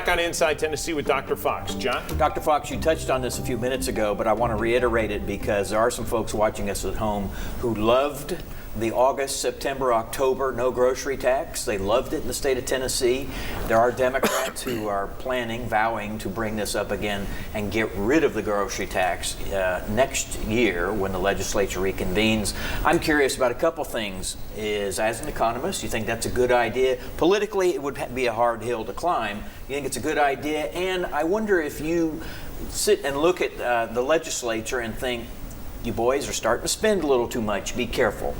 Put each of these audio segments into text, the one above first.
back on Inside Tennessee with Dr. Fox. John? Dr. Fox, you touched on this a few minutes ago, but I want to reiterate it because there are some folks watching us at home who loved the August, September, October no grocery tax. They loved it in the state of Tennessee. There are Democrats who are vowing to bring this up again and get rid of the grocery tax next year when the legislature reconvenes. I'm curious about a couple things. As an economist, you think that's a good idea? Politically, it would be a hard hill to climb. You think it's a good idea? And I wonder if you sit and look at the legislature and think, you boys are starting to spend a little too much. Be careful.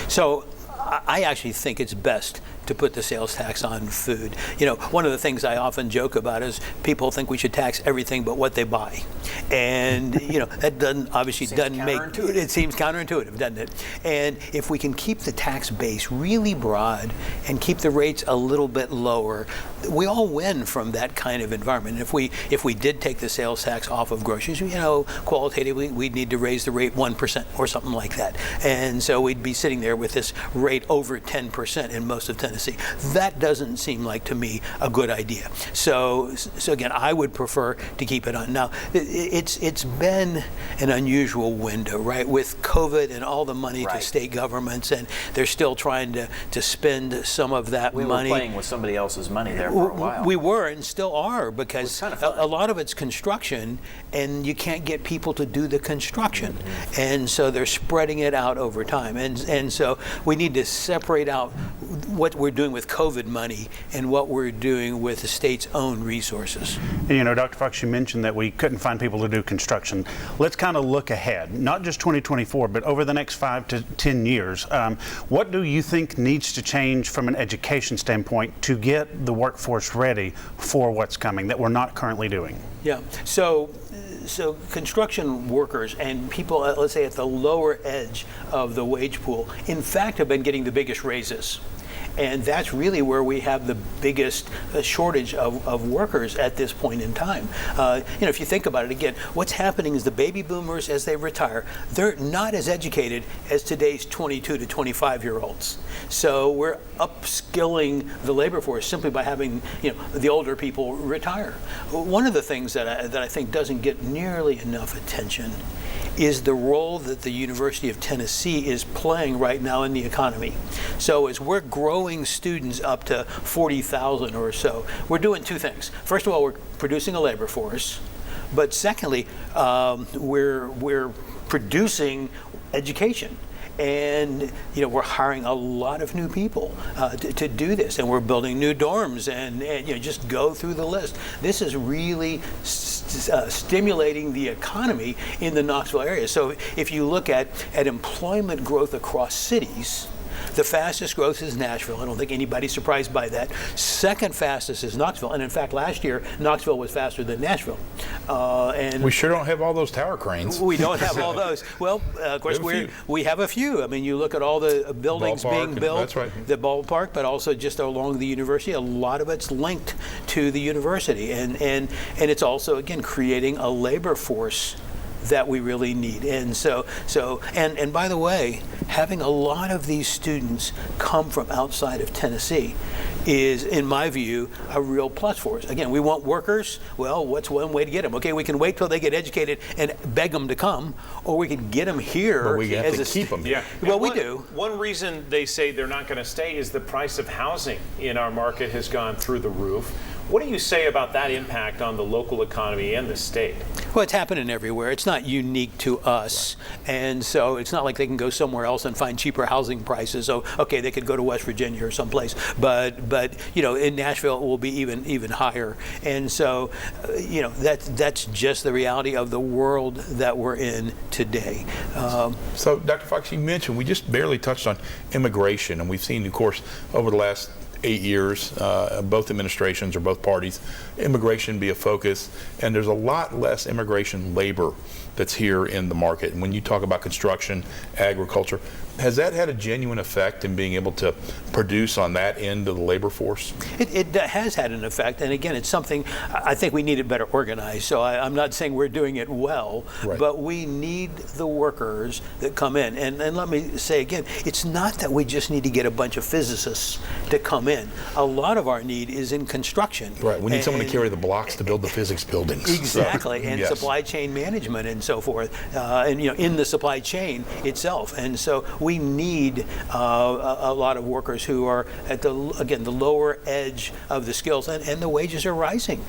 So I actually think it's best to put the sales tax on food. You know, one of the things I often joke about is people think we should tax everything but what they buy. And, you know, that it seems counterintuitive, doesn't it? And if we can keep the tax base really broad and keep the rates a little bit lower, we all win from that kind of environment. If we did take the sales tax off of groceries, you know, qualitatively, we'd need to raise the rate 1% or something like that. And so we'd be sitting there with this rate over 10% in most of Tennessee. That doesn't seem like, to me, a good idea. So again, I would prefer to keep it on. Now, it's been an unusual window, right? With COVID and all the money to state governments, and they're still trying to spend some of that money. We were playing with somebody else's money there for a while. We were and still are, because a lot of it's construction, and you can't get people to do the construction. Mm-hmm. And so they're spreading it out over time. And so we need to separate out what we're doing with COVID money and what we're doing with the state's own resources. And, you know, Dr. Fox, you mentioned that we couldn't find people to do construction. Let's kind of look ahead, not just 2024, but over the next 5 to 10 years. What do you think needs to change from an education standpoint to get the workforce ready for what's coming that we're not currently doing? Yeah, so construction workers and people, let's say at the lower edge of the wage pool, in fact, have been getting the biggest raises. And that's really where we have the biggest shortage of workers at this point in time. You know, if you think about it again, what's happening is the baby boomers, as they retire, they're not as educated as today's 22 to 25-year-olds. So we're upskilling the labor force simply by having, you know, the older people retire. One of the things that I think doesn't get nearly enough attention is the role that the University of Tennessee is playing right now in the economy. So as we're growing students up to 40,000 or so, we're doing two things. First of all, we're producing a labor force, but secondly, we're producing education. And, you know, we're hiring a lot of new people to do this, and we're building new dorms, and you know, just go through the list. This is really stimulating the economy in the Knoxville area. So if you look at employment growth across cities, the fastest growth is Nashville. I don't think anybody's surprised by that. Second fastest is Knoxville. And in fact, last year, Knoxville was faster than Nashville. And we sure don't have all those tower cranes. We don't have all those. Well, of course, we have a few. I mean, you look at all the buildings being built, that's right. The ballpark, but also just along the university. A lot of it's linked to the university. And it's also, again, creating a labor force that we really need. And so by the way, having a lot of these students come from outside of Tennessee is, in my view, a real plus for us. Again, we want workers. Well, what's one way to get them? Okay, we can wait till they get educated and beg them to come, or we can get them here. But we have to keep them. Yeah. Well, we do. One reason they say they're not going to stay is the price of housing in our market has gone through the roof. What do you say about that impact on the local economy and the state? Well, it's happening everywhere. It's not unique to us. Right. And so it's not like they can go somewhere else and find cheaper housing prices. So, okay, they could go to West Virginia or someplace. But you know, in Nashville, it will be even higher. And so, you know, that's just the reality of the world that we're in today. So, Dr. Fox, you mentioned, we just barely touched on immigration. And we've seen, of course, over the last 8 years, both administrations or both parties, immigration be a focus, and there's a lot less immigration labor that's here in the market. And when you talk about construction, agriculture, Has that had a genuine effect in being able to produce on that end of the labor force? It has had an effect, and again, it's something I think we need it better organized. So I'm not saying we're doing it well, Right. but we need the workers that come in. And let me say again, it's not that we just need to get a bunch of physicists to come in. A lot of our need is in construction. Right. We need someone to carry the blocks to build the physics buildings. Exactly, and Yes. supply chain management and so forth, and in the supply chain itself. And so we need a lot of workers who are at the lower edge of the skills, and the wages are rising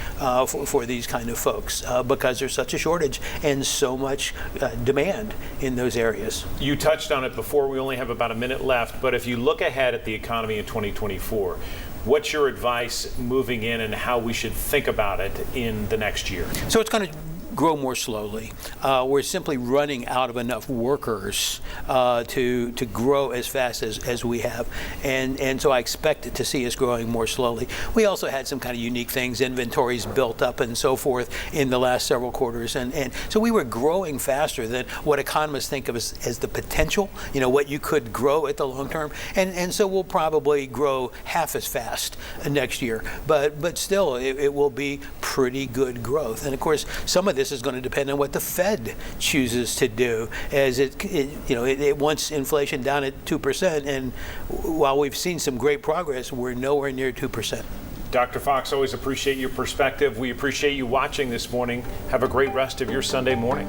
for these kind of folks because there's such a shortage and so much demand in those areas. You touched on it before. We only have about a minute left, but if you look ahead at the economy in 2024, what's your advice moving in and how we should think about it in the next year? So it's going to grow more slowly. We're simply running out of enough workers to grow as fast as we have, and so I expect to see us growing more slowly. We also had some kind of unique things, inventories built up and so forth in the last several quarters, and so we were growing faster than what economists think of as the potential, what you could grow at the long term, and so we'll probably grow half as fast next year, but still it will be pretty good growth. And of course, some of this is going to depend on what the Fed chooses to do, as it wants inflation down at 2%, and while we've seen some great progress, we're nowhere near 2%. Dr. Fox, always appreciate your perspective. We appreciate you watching this morning. Have a great rest of your Sunday morning.